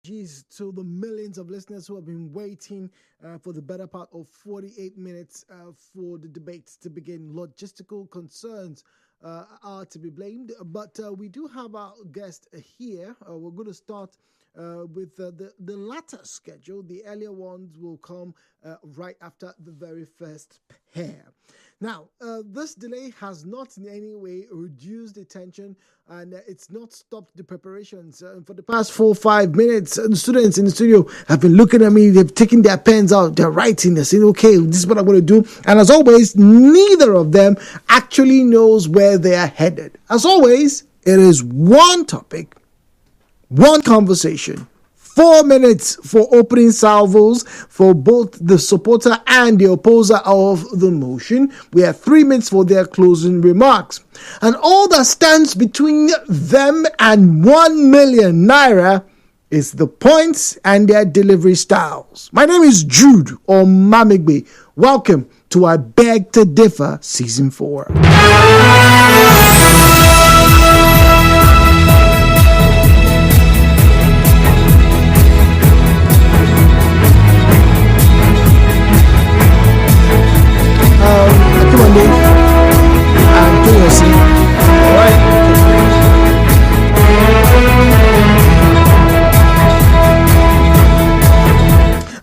Apologies to the millions of listeners who have been waiting for the better part of 48 minutes for the debates to begin. Logistical concerns are to be blamed, but we do have our guest here. We're going to start with the latter schedule. The earlier ones will come right after the very first pair. Now, this delay has not in any way reduced the tension, and it's not stopped the preparations. For the past 4 or 5 minutes, the students in the studio have been looking at me. They've taken their pens out. They're writing. They're saying, okay, this is what I'm going to do. And as always, neither of them actually knows where they are headed. As always, it is one topic, one conversation. 4 minutes for opening salvos for both the supporter and the opposer of the motion. We have 3 minutes for their closing remarks. And all that stands between them and 1 million naira is the points and their delivery styles. My name is Jude Omamigbe. Welcome to I Beg to Differ Season 4. Akinwande and Tayo-Akinwande. All right.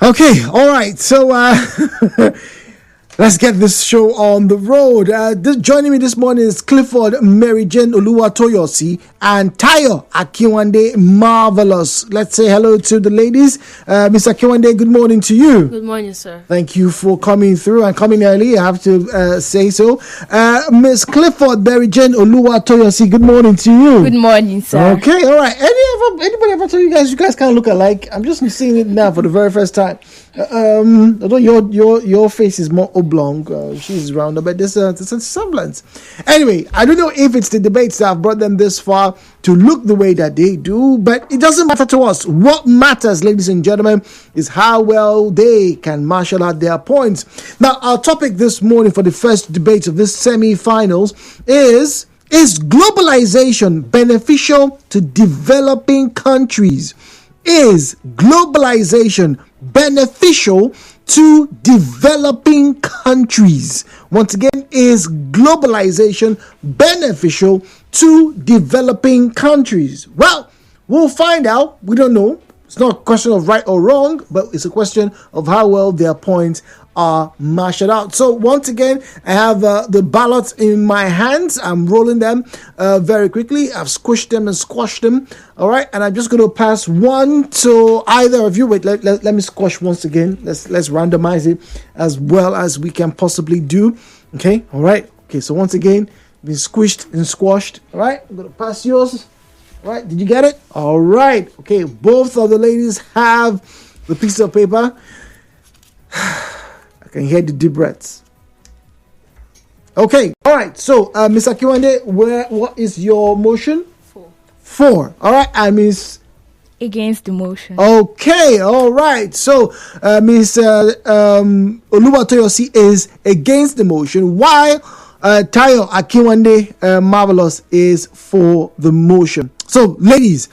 Okay, all right. So let's get this show on the road. Joining me this morning is Clifford, MaryJane, Oluwatoyosi, and Tayo-Akinwande, Marvellous. Let's say hello to the ladies. Miss Akinwande, good morning to you. Good morning, sir. Thank you for coming through and coming early, I have to say so. Miss Clifford, MaryJane, Oluwatoyosi, good morning to you. Good morning, sir. Okay, all right. Anybody ever told you guys kind of look alike? I'm just seeing it now for the very first time. Although your face is more oblong, she's rounder, but there's a semblance. Anyway, I don't know if it's the debates that have brought them this far to look the way that they do, but it doesn't matter to us. What matters, ladies and gentlemen, is how well they can marshal out their points. Now, our topic this morning for the first debate of this semi-finals is globalization beneficial to developing countries? Is globalization beneficial to developing countries? Once again, is globalization beneficial to developing countries? Well, we'll find out. We don't know. It's not a question of right or wrong, but it's a question of how well their points are marshaled out. So once again, I have the ballots in my hands. I'm rolling them very quickly. I've squished them and squashed them. All right, and I'm just going to pass one to either of you. Wait, let me squash once again. Let's randomize it as well as we can possibly do. Okay, all right. Okay, so once again, been squished and squashed. All right, I'm going to pass yours. All right, did you get it? All right. Okay, both of the ladies have the piece of paper. I can hear the deep breaths. Okay, all right. So, Miss Akinwande, what is your motion? 4. All right, and Miss Against the motion. Okay, all right. So, Miss Oluwatoyosi is against the motion, while Tayo-Akinwande, Marvellous, is for the motion. So, ladies,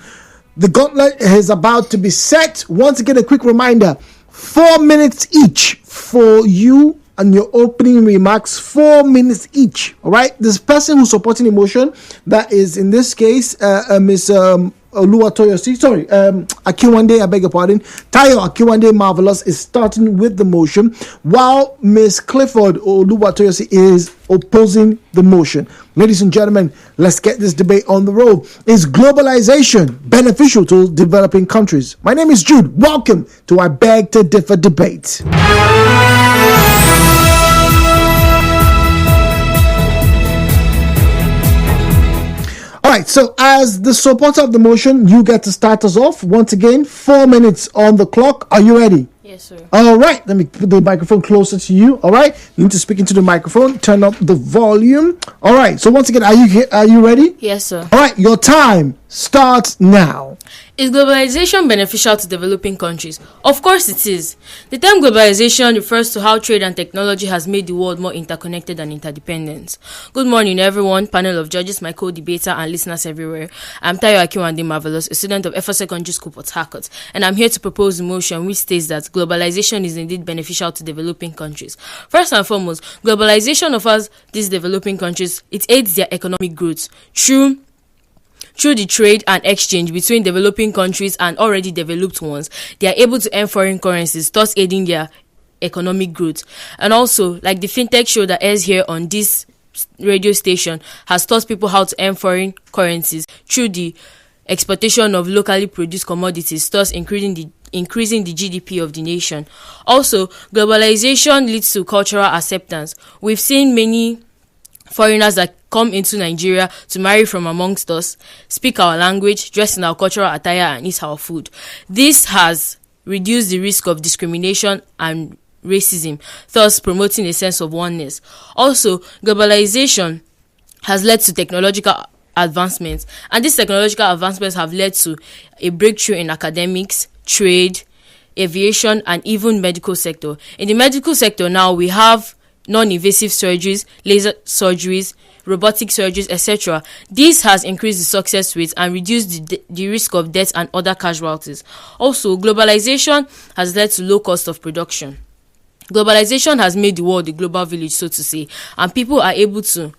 the gauntlet is about to be set. Once again, a quick reminder: 4 minutes each for you and your opening remarks. 4 minutes each. All right. This person who's supporting the motion, that is in this case, Miss Oluwatoyosi, Akinwande, I beg your pardon. Tayo-Akinwande, Marvellous, is starting with the motion, while Miss Clifford Oluwatoyosi is opposing the motion. Ladies and gentlemen, let's get this debate on the road. Is globalization beneficial to developing countries? My name is Jude. Welcome to I Beg to Differ debate. All right, so as the supporter of the motion, you get to start us off. Once again, 4 minutes on the clock. Are you ready? Yes, sir. All right, let me put the microphone closer to you. All right, you need to speak into the microphone. Turn up the volume. All right, so once again, are you ready? Yes, sir. All right, your time starts now. Is globalization beneficial to developing countries? Of course it is. The term globalization refers to how trade and technology has made the world more interconnected and interdependent. Good morning, everyone, panel of judges, my co-debater, and listeners everywhere. I'm Tayo-Akinwande, Marvellous, a student of Effort Secondary School, Port Harcourt, and I'm here to propose a motion which states that globalization is indeed beneficial to developing countries. First and foremost, globalization offers these developing countries, it aids their economic growth through the trade and exchange between developing countries and already developed ones. They are able to earn foreign currencies, thus aiding their economic growth. And also, like the fintech show that airs here on this radio station has taught people how to earn foreign currencies through the exportation of locally produced commodities, thus increasing the GDP of the nation. Also, globalization leads to cultural acceptance. We've seen many foreigners that come into Nigeria to marry from amongst us, speak our language, dress in our cultural attire, and eat our food. This has reduced the risk of discrimination and racism, thus promoting a sense of oneness. Also, globalization has led to technological advancements, and these technological advancements have led to a breakthrough in academics, trade, aviation, and even medical sector. In the medical sector now, we have non-invasive surgeries, laser surgeries, robotic surgeries, etc. This has increased the success rate and reduced the risk of death and other casualties. Also, globalization has led to low cost of production. Globalization has made the world a global village, so to say, and people are able to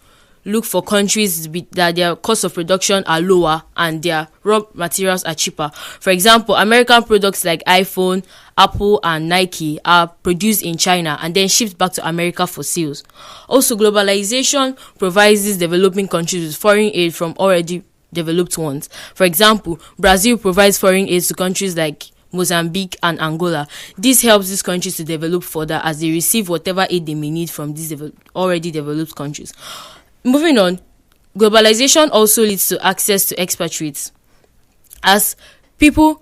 look for countries that their cost of production are lower and their raw materials are cheaper. For example, American products like iPhone, Apple, and Nike are produced in China and then shipped back to America for sales. Also, globalization provides these developing countries with foreign aid from already developed ones. For example, Brazil provides foreign aid to countries like Mozambique and Angola. This helps these countries to develop further as they receive whatever aid they may need from these already developed countries. Moving on, globalization also leads to access to expatriates. As companies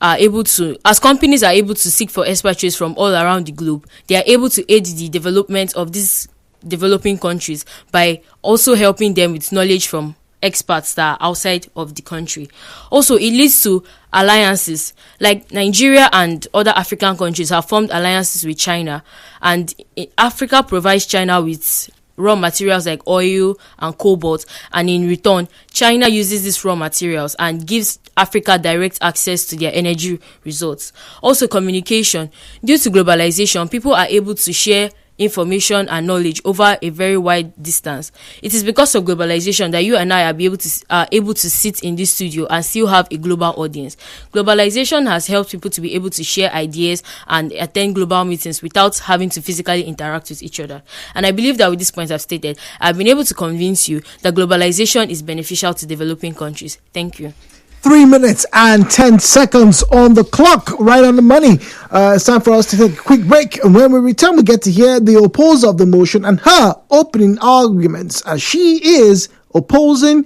are able to seek for expatriates from all around the globe, they are able to aid the development of these developing countries by also helping them with knowledge from experts that are outside of the country. Also, it leads to alliances. Like Nigeria and other African countries have formed alliances with China, and Africa provides China with raw materials like oil and cobalt, and in return, China uses these raw materials and gives Africa direct access to their energy resources. Also, communication. Due to globalization, people are able to share information and knowledge over a very wide distance. It is because of globalization that you and I are able to sit in this studio and still have a global audience. Globalization has helped people to be able to share ideas and attend global meetings without having to physically interact with each other. And I believe that with this point I've stated, I've been able to convince you that globalization is beneficial to developing countries. Thank you. 3 minutes and 10 seconds on the clock, right on the money. It's time for us to take a quick break. And when we return, we get to hear the opposer of the motion and her opening arguments as she is opposing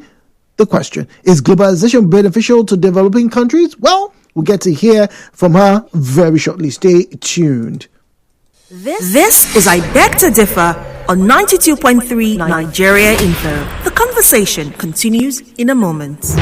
the question. Is globalization beneficial to developing countries? Well, we'll get to hear from her very shortly. Stay tuned. This is I Beg to Differ on 92.3 Nigeria Info. The conversation continues in a moment.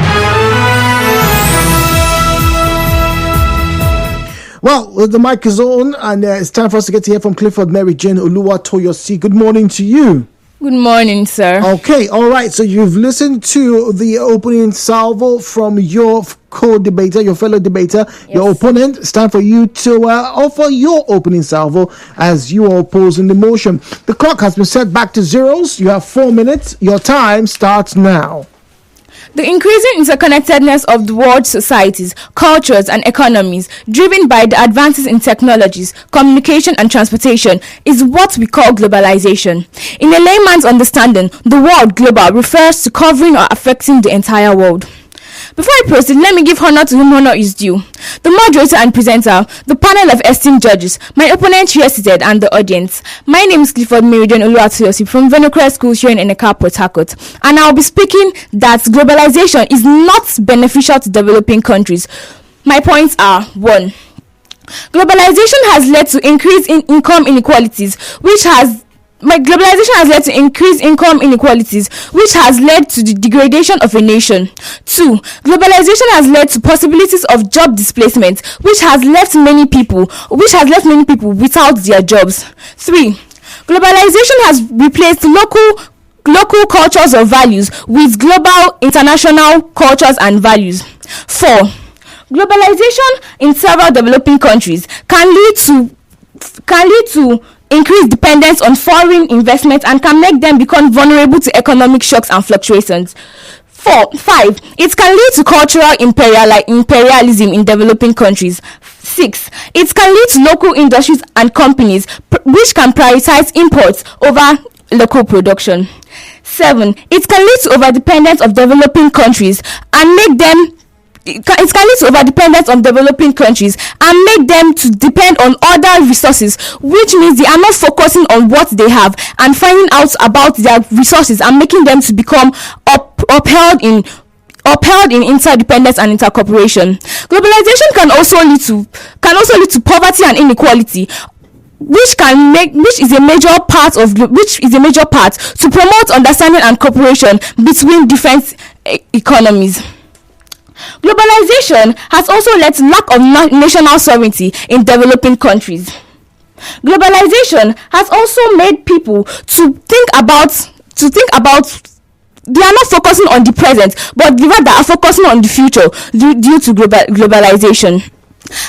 Well, the mic is on, and it's time for us to get to hear from Clifford, MaryJane, Oluwatoyosi. Good morning to you. Good morning, sir. Okay, all right. So you've listened to the opening salvo from your co-debater, your fellow debater, your opponent. It's time for you to offer your opening salvo as you are opposing the motion. The clock has been set back to zeros. You have 4 minutes. Your time starts now. The increasing interconnectedness of the world's societies, cultures, and economies, driven by the advances in technologies, communication, and transportation, is what we call globalization. In a layman's understanding, the word global refers to covering or affecting the entire world. Before I proceed, let me give honor to whom honor is due. The moderator and presenter, the panel of esteemed judges, my opponent here seated, and the audience. My name is Clifford, MaryJane, Oluwatoyosi from Venocre School here in Eneka, Port Harcourt, and I'll be speaking that globalization is not beneficial to developing countries. My points are: 1. Globalization has led to increase in income inequalities, which has globalization has led to increased income inequalities, which has led to the degradation of a nation. 2. Globalization has led to possibilities of job displacement, which has left many people without their jobs. 3. Globalization has replaced local cultures or values with global international cultures and values. 4. Globalization in several developing countries can lead to increased dependence on foreign investment and can make them become vulnerable to economic shocks and fluctuations. 5. It can lead to cultural imperialism in developing countries. 6. It can lead to local industries and companies which can prioritize imports over local production. 7. It can lead to overdependence of developing countries and make them to depend on other resources, which means they are not focusing on what they have and finding out about their resources and making them to become upheld in interdependence and intercooperation. Globalization can also lead to poverty and inequality, which is a major part to promote understanding and cooperation between different economies. Globalization has also led to lack of national sovereignty in developing countries. Globalization has also made people to think about they are not focusing on the present, but rather are focusing on the future due to globalization.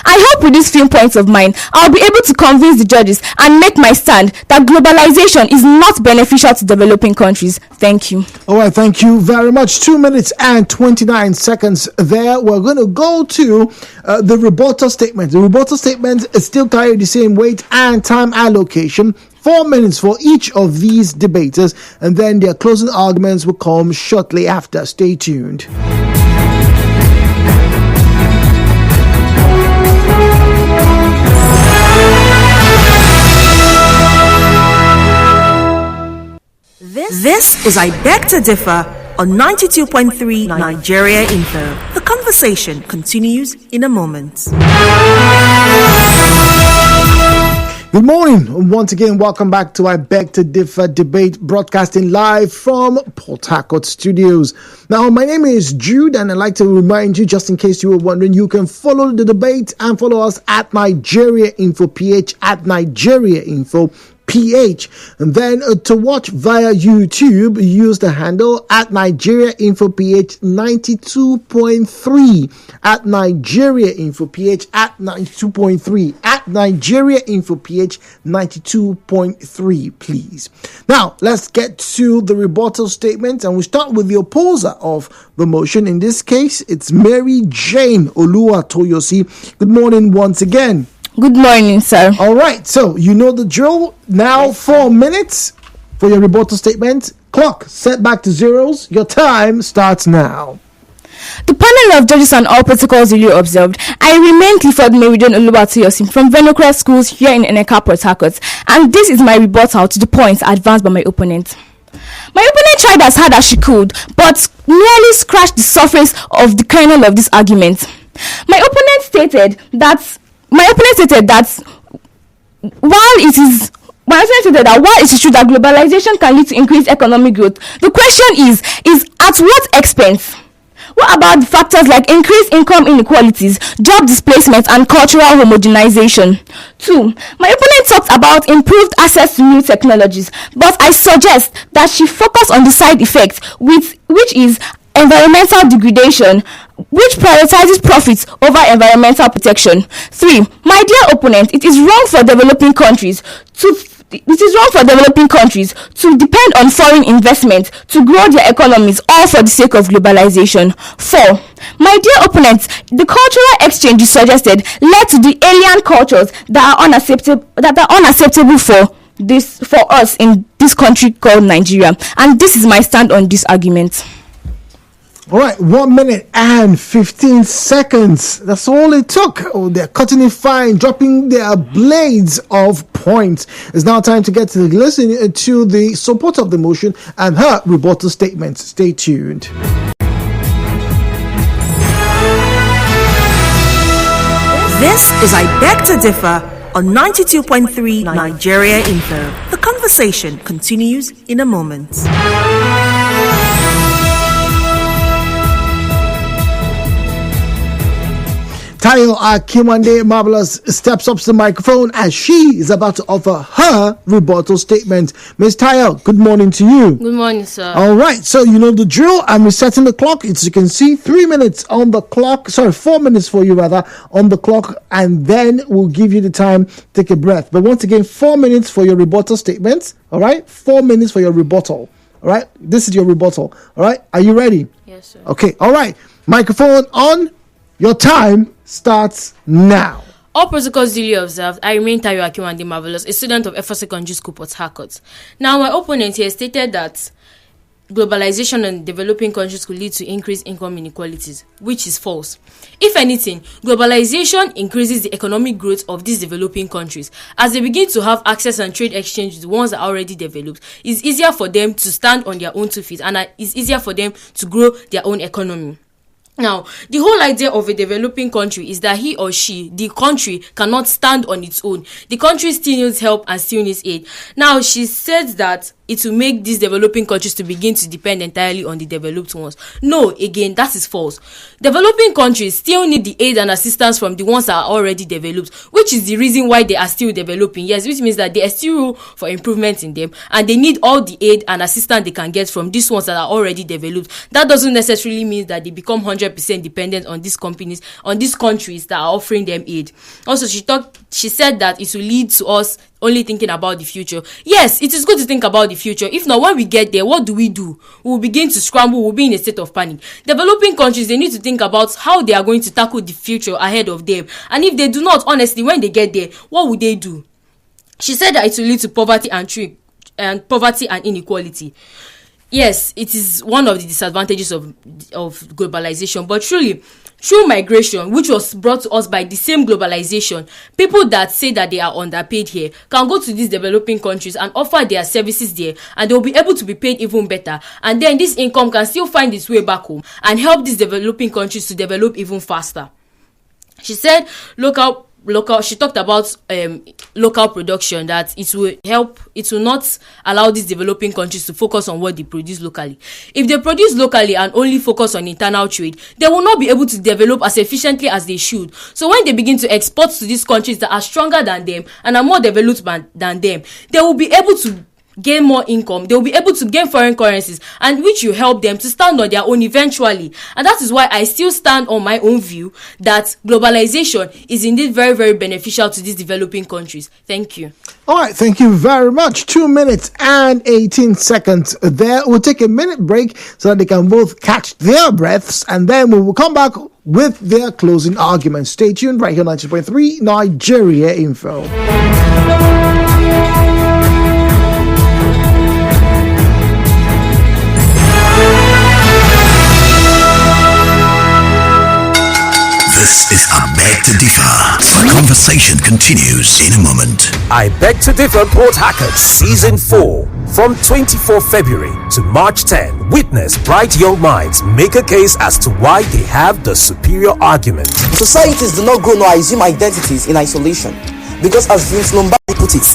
I hope with these few points of mine, I'll be able to convince the judges and make my stand that globalization is not beneficial to developing countries. Thank you. All right, thank you very much. 2 minutes and 29 seconds there. We're going to go to the rebuttal statement. The rebuttal statement is still carrying the same weight and time allocation. 4 minutes for each of these debaters, and then their closing arguments will come shortly after. Stay tuned. This is I Beg to Differ on 92.3 Nigeria Info. The conversation continues in a moment. Good morning. Once again, welcome back to I Beg to Differ debate, broadcasting live from Port Harcourt studios. Now, my name is Jude, and I'd like to remind you, just in case you were wondering, you can follow the debate and follow us at Nigeria Info PH, at Nigeria Info PH. And then to watch via YouTube, use the handle at Nigeria Info PH 92.3, at Nigeria Info PH at 92.3, at Nigeria Info PH 92.3, please. Now, let's get to the rebuttal statement, and we start with the opposer of the motion. In this case, it's MaryJane Oluwatoyosi. Good morning once again. Good morning, sir. All right, so you know the drill. Now, 4 minutes for your rebuttal statement. Clock set back to zeros. Your time starts now. The panel of judges and all protocols duly observed. I remain Clifford MaryJane Oluwatoyosi from Venocrest Schools here in Eneka, Port Harcourt, and this is my rebuttal to the points advanced by my opponent. My opponent tried as hard as she could, but merely scratched the surface of the kernel of this argument. My opponent stated that while it is true that globalization can lead to increased economic growth, the question is at what expense? What about the factors like increased income inequalities, job displacement, and cultural homogenization? 2. My opponent talked about improved access to new technologies, but I suggest that she focus on the side effects, which is environmental degradation, which prioritizes profits over environmental protection. 3. My dear opponent, it is wrong for developing countries to depend on foreign investment to grow their economies, all for the sake of globalization. 4. My dear opponent, the cultural exchange you suggested led to the alien cultures that are unacceptable for us in this country called Nigeria, and this is my stand on this argument. All right, 1 minute and 15 seconds. That's all it took. Oh, they're cutting it fine, dropping their blades of points. It's now time to get to listen to the support of the motion and her rebuttal statement. Stay tuned. This is I Beg to Differ on 92.3 Nigeria Info. The conversation continues in a moment. Tayo-Akinwande Marvellous steps up to the microphone as she is about to offer her rebuttal statement. Ms. Tayo, good morning to you. Good morning, sir. All right, so you know the drill. I'm resetting the clock. As you can see, 3 minutes on the clock. 4 minutes for you rather on the clock, and then we'll give you the time to take a breath. But once again, 4 minutes for your rebuttal statement. All right, 4 minutes for your rebuttal. All right, this is your rebuttal. All right, are you ready? Yes, sir. Okay, all right. Microphone on. Your time starts now. All protocols duly observed. I remain Tayo-Akinwande Marvellous, a student of Effort Secondary School, Port Harcourt. Now, my opponent here stated that globalization in developing countries could lead to increased income inequalities, which is false. If anything, globalization increases the economic growth of these developing countries. As they begin to have access and trade exchange with the ones that are already developed, it's easier for them to stand on their own 2 feet, and it's easier for them to grow their own economy. Now, the whole idea of a developing country is that he or she, the country, cannot stand on its own. The country still needs help and still needs aid. Now, she said that it will make these developing countries to begin to depend entirely on the developed ones. No, again, that is false. Developing countries still need the aid and assistance from the ones that are already developed, which is the reason why they are still developing. Yes, which means that there is still room for improvement in them, and they need all the aid and assistance they can get from these ones that are already developed. That doesn't necessarily mean that they become 100% dependent on these companies, on these countries that are offering them aid. Also, she said that it will lead to us only thinking about the future. Yes, it is good to think about the future. If not, when we get there, what do? We will begin to scramble. We'll be in a state of panic. Developing countries, they need to think about how they are going to tackle the future ahead of them. And if they do not, honestly, when they get there, what would they do? She said that it will lead to poverty and inequality. Yes, it is one of the disadvantages of globalization, but truly, through migration, which was brought to us by the same globalization, people that say that they are underpaid here can go to these developing countries and offer their services there, and they will be able to be paid even better. And then this income can still find its way back home and help these developing countries to develop even faster. She said she talked about local production, that it will not allow these developing countries to focus on what they produce locally. If they produce locally and only focus on internal trade, they will not be able to develop as efficiently as they should. So when they begin to export to these countries that are stronger than them and are more developed than them, they will be able to gain more income. They will be able to gain foreign currencies, and which will help them to stand on their own eventually. And that is why I still stand on my own view that globalization is indeed very, very beneficial to these developing countries. Thank you. All right, thank you very much. 2 minutes and 18 seconds there. We'll take a minute break so that they can both catch their breaths, and then we will come back with their closing arguments. Stay tuned right here on 90.3 Nigeria Info. This is I Beg to Differ. The conversation continues in a moment. I Beg to Differ Port Harcourt Season 4. From 24 February to March 10, witness bright young minds make a case as to why they have the superior argument. Societies do not grow nor assume identities in isolation, because as Vince Lombardi put it,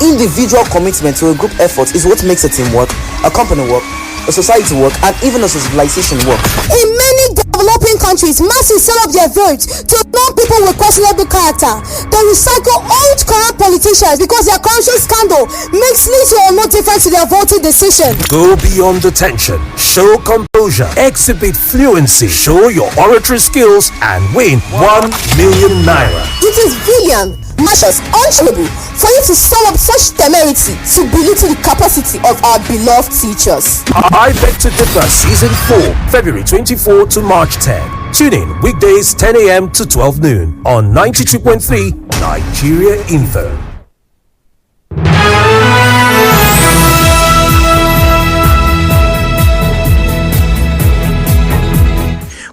individual commitment to a group effort is what makes a team work, a company work, a society work, and even a civilization work. In many developing countries, masses sell up their votes to non-people with questionable character. They recycle old corrupt politicians because their conscious scandal makes little or no difference to their voting decision. Go beyond the tension, show composure, exhibit fluency, show your oratory skills, and win 1 million naira. It is brilliant, malicious, untruthful for you to sum up such temerity to belittle the capacity of our beloved teachers. I Beg to Differ Season 4, February 24 to March 10. Tune in weekdays 10 a.m. to 12 noon on 92.3 Nigeria Info.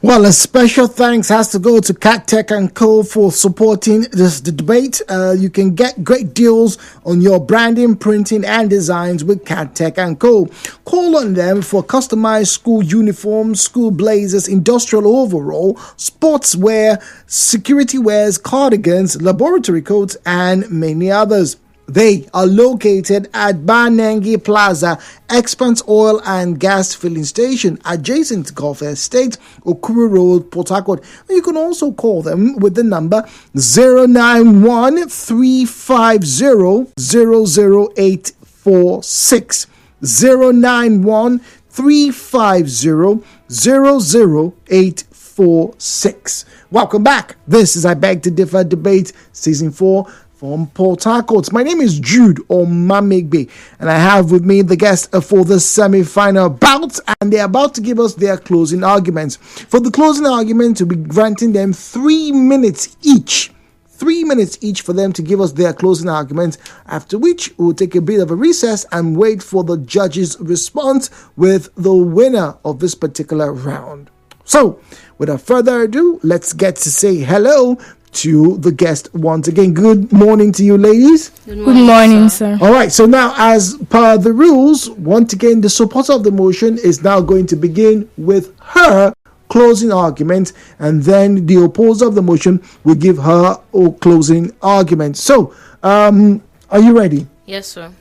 Well, a special thanks has to go to CatTech & Co. for supporting the debate. You can get great deals on your branding, printing, and designs with CatTech & Co. Call on them for customized school uniforms, school blazers, industrial overall, sportswear, security wears, cardigans, laboratory coats, and many others. They are located at Banengi Plaza, Expanse Oil and Gas Filling Station, adjacent to Gulf Estate, Okuru Road, Port Harcourt. You can also call them with the number 091 350 00846. 091 350 00846. Welcome back. This is I Beg to Differ Debate Season 4 from Port Harcourt. My name is Jude Omamegbe, and I have with me the guest for the semi-final bout, and they're about to give us their closing arguments. For the closing argument, we'll be granting them 3 minutes each. 3 minutes each for them to give us their closing arguments, after which we'll take a bit of a recess and wait for the judges' response with the winner of this particular round. So, without further ado, let's get to say hello to the guest once again. Good morning to you, ladies. Good morning, sir. All right, so now, as per the rules, once again, the supporter of the motion is now going to begin with her closing argument, and then the opposer of the motion will give her closing argument. So, are you ready? Yes, sir.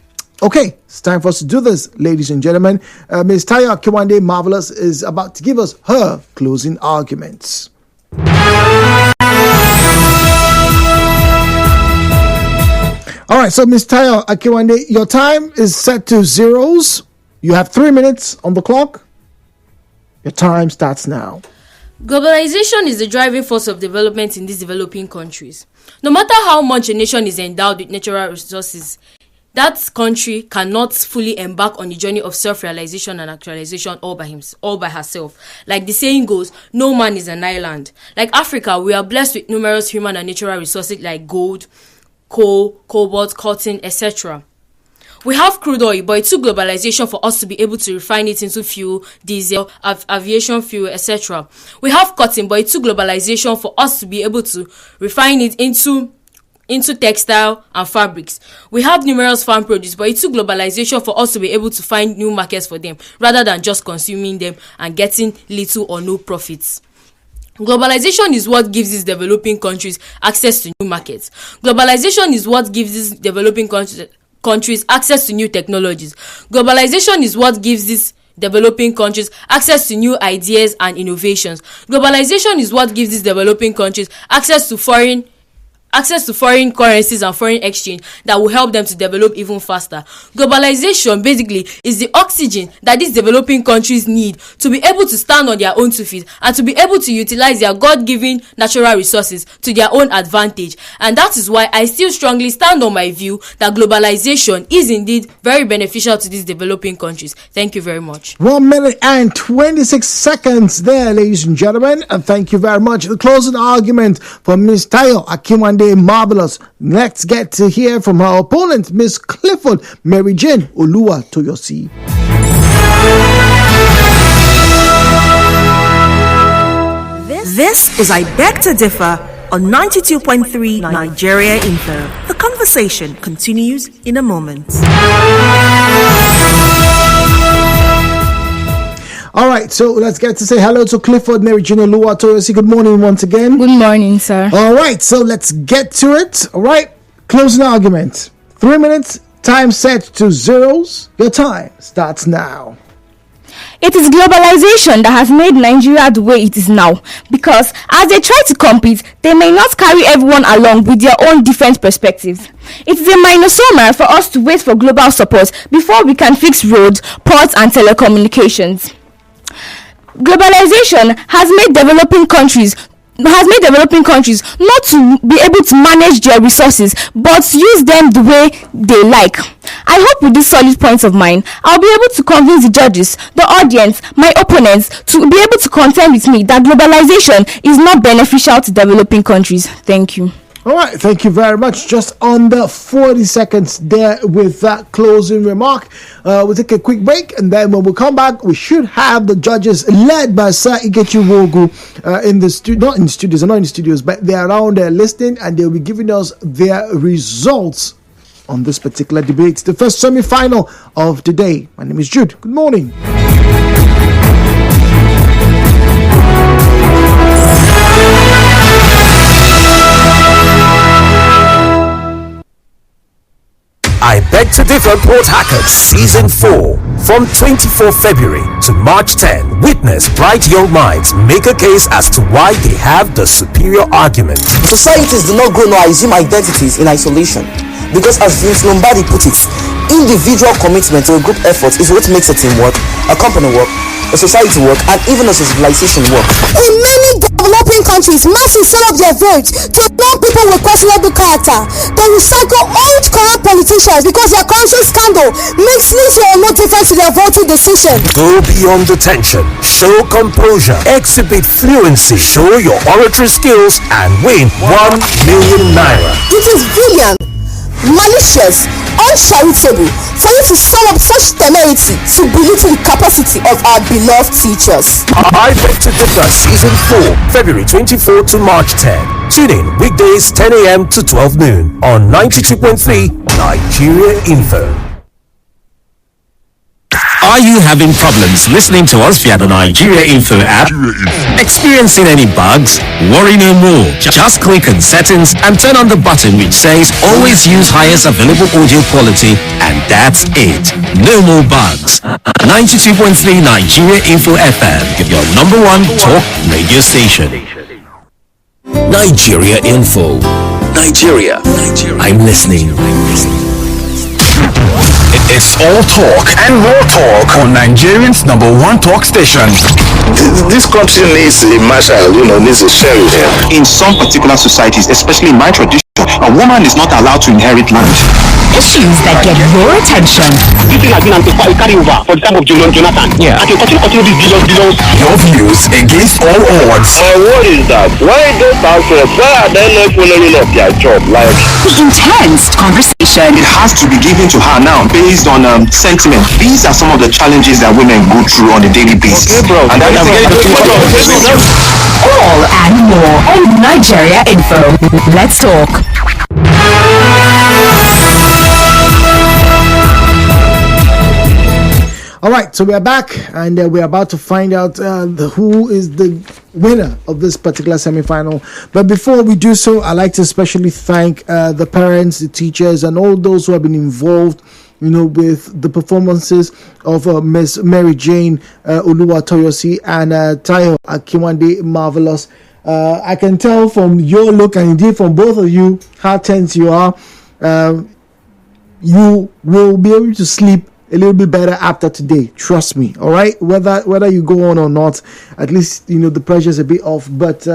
Okay, it's time for us to do this, ladies and gentlemen. Ms. Tayo-Akinwande, Marvellous, is about to give us her closing arguments. All right, so Ms. Tayo-Akinwande, your time is set to zeros. You have 3 minutes on the clock. Your time starts now. Globalization is the driving force of development in these developing countries. No matter how much a nation is endowed with natural resources, that country cannot fully embark on the journey of self-realization and actualization all by herself. Like the saying goes, no man is an island. Like Africa, we are blessed with numerous human and natural resources like gold, coal, cobalt, cotton, etc. We have crude oil, but it took globalization for us to be able to refine it into fuel, diesel, aviation fuel, etc. We have cotton, but it took globalization for us to be able to refine it into textile and fabrics. We have numerous farm produce, but it took globalization for us to be able to find new markets for them, rather than just consuming them and getting little or no profits. Globalization is what gives these developing countries access to new markets. Globalization is what gives these developing countries access to new technologies. Globalization is what gives these developing countries access to new ideas and innovations. Globalization is what gives these developing countries access to foreign currencies and foreign exchange that will help them to develop even faster. Globalization basically is the oxygen that these developing countries need to be able to stand on their own 2 feet and to be able to utilize their God-given natural resources to their own advantage. And that is why I still strongly stand on my view that globalization is indeed very beneficial to these developing countries. Thank you very much. 1 minute and 26 seconds there, ladies and gentlemen, and thank you very much. The closing argument for Ms. Tayo-Akinwande, Marvellous. Let's get to hear from her opponent, Miss Clifford, MaryJane, Oluwatoyosi. This is I Beg to Differ on 92.3 Nigeria Info. The conversation continues in a moment. All right, so let's get to say hello to Clifford, MaryJane, Oluwatoyosi. Good morning once again. Good morning, sir. All right, so let's get to it. All right, closing argument. 3 minutes, time set to zeros. Your time starts now. It is globalization that has made Nigeria the way it is now, because as they try to compete, they may not carry everyone along with their own different perspectives. It is a minor for us to wait for global support before we can fix roads, ports and telecommunications. Globalization has made developing countries not to be able to manage their resources but use them the way they like. I hope with these solid points of mine, I'll be able to convince the judges, the audience, my opponents to be able to contend with me that globalization is not beneficial to developing countries. Thank you. All right, thank you very much. Just under 40 seconds there with that closing remark. We'll take a quick break, and then when we come back, we should have the judges led by Sir Ikechi Wogu in the studios, not in the studios, but they're around there listening, and they'll be giving us their results on this particular debate. The first semi-final of the day. My name is Jude. Good morning. I Beg to Differ Port Hackers Season 4. From 24 February to March 10, witness bright young minds make a case as to why they have the superior argument. Societies do not grow nor assume identities in isolation. Because as Vince Lombardi put it, individual commitment to a group effort is what makes a team work, a company work, a society work, and even a civilization work. In many developing countries, masses sell up their votes to non-people with questionable character. They recycle old corrupt politicians because their country's scandal makes little or no difference to their voting decision. Go beyond the tension, show composure, exhibit fluency, show your oratory skills, and win 1 million naira. It is brilliant, malicious, uncharitable for you to sum up such temerity to belittle the capacity of our beloved teachers. I Beg to Differ Season 4, February 24 to March 10. Tune in weekdays 10 a.m. to 12 noon on 92.3 Nigeria Info. Are you having problems listening to us via the Nigeria Info app? Experiencing any bugs? Worry no more. Just click on settings and turn on the button which says always use highest available audio quality, and that's it. No more bugs. 92.3 Nigeria Info FM, your number one talk radio station. Nigeria Info. Nigeria. I'm listening. It's all talk and more talk on Nigerians' number one talk station. This country needs a marshal, needs a sheriff. In some particular societies, especially in my tradition, a woman is not allowed to inherit land. Issues that get your attention. This thing has been carried over for the time of Jonathan. Yeah. And continue this billions. Your views against all odds. My word is that why those pastors, why are they not following up their job? Like Intense conversation. It has to be given to her now based on sentiment. These are some of the challenges that women go through on a daily basis. Okay, bro. And that is all and more on Nigeria Info. Let's talk. All right, so we are back, and we're about to find out who is the winner of this particular semi-final. But before we do so, I'd like to especially thank the parents, the teachers, and all those who have been involved, with the performances of Miss MaryJane, Oluwatoyosi, and Tayo-Akinwande, Marvellous. I can tell from your look, and indeed from both of you, how tense you are. You will be able to sleep a little bit better after today, trust me. All right, whether you go on or not, at least the pressure's a bit off. But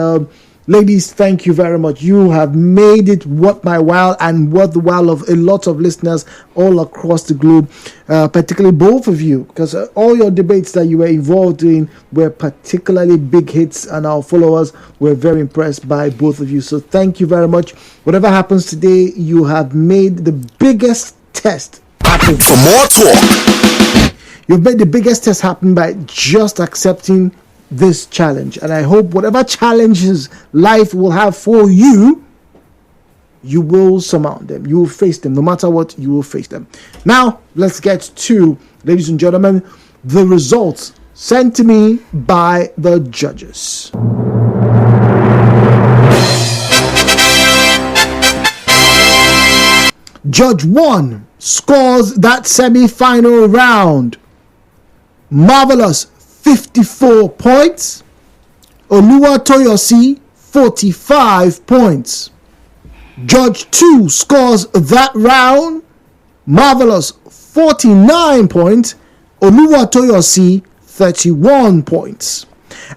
ladies, thank you very much. You have made it worth my while and worth the while of a lot of listeners all across the globe, particularly both of you, because all your debates that you were involved in were particularly big hits, and our followers were very impressed by both of you. So thank you very much. Whatever happens today, you have made the biggest test happen. For more talk, you've made the biggest test happen by just accepting this challenge, and I hope whatever challenges life will have for you, you will surmount them. You will face them. No matter what, you will face them. Now let's get to, ladies and gentlemen, the results sent to me by the judges. Judge 1 scores that semi-final round. Marvellous, 54 points. Oluwatoyosi, 45 points. Judge 2 scores that round. Marvellous, 49 points. Oluwatoyosi, 31 points.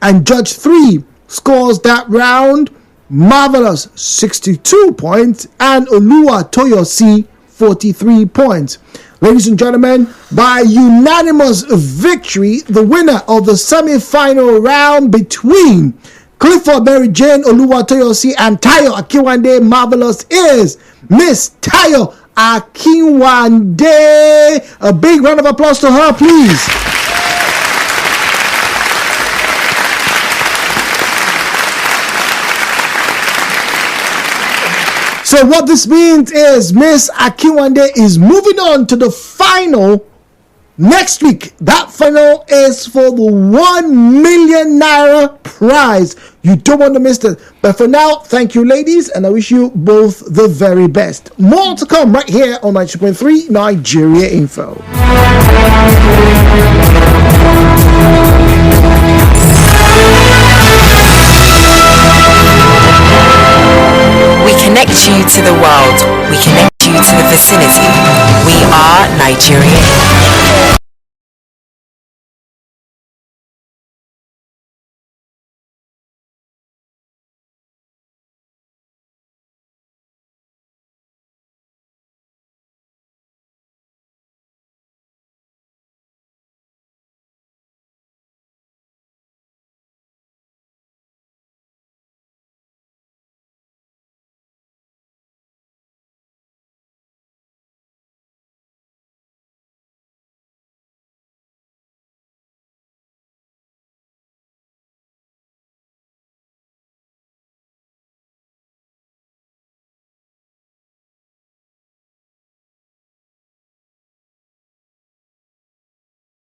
And Judge 3 scores that round. Marvellous, 62 points, and Oluwatoyosi, 43 points. Ladies and gentlemen, by unanimous victory, the winner of the semi-final round between Clifford, MaryJane, Oluwatoyosi, and Tayo-Akinwande, Marvellous, is Miss Tayo-Akinwande. A big round of applause to her, please. So what this means is Miss Akinwande is moving on to the final Next week, that final is for the 1 million naira prize. You don't want to miss it. But for now, thank you, ladies, and I wish you both the very best. More to come right here on 90.3 Nigeria Info. We connect you to the world. We connect you to the vicinity. We are Nigeria Info.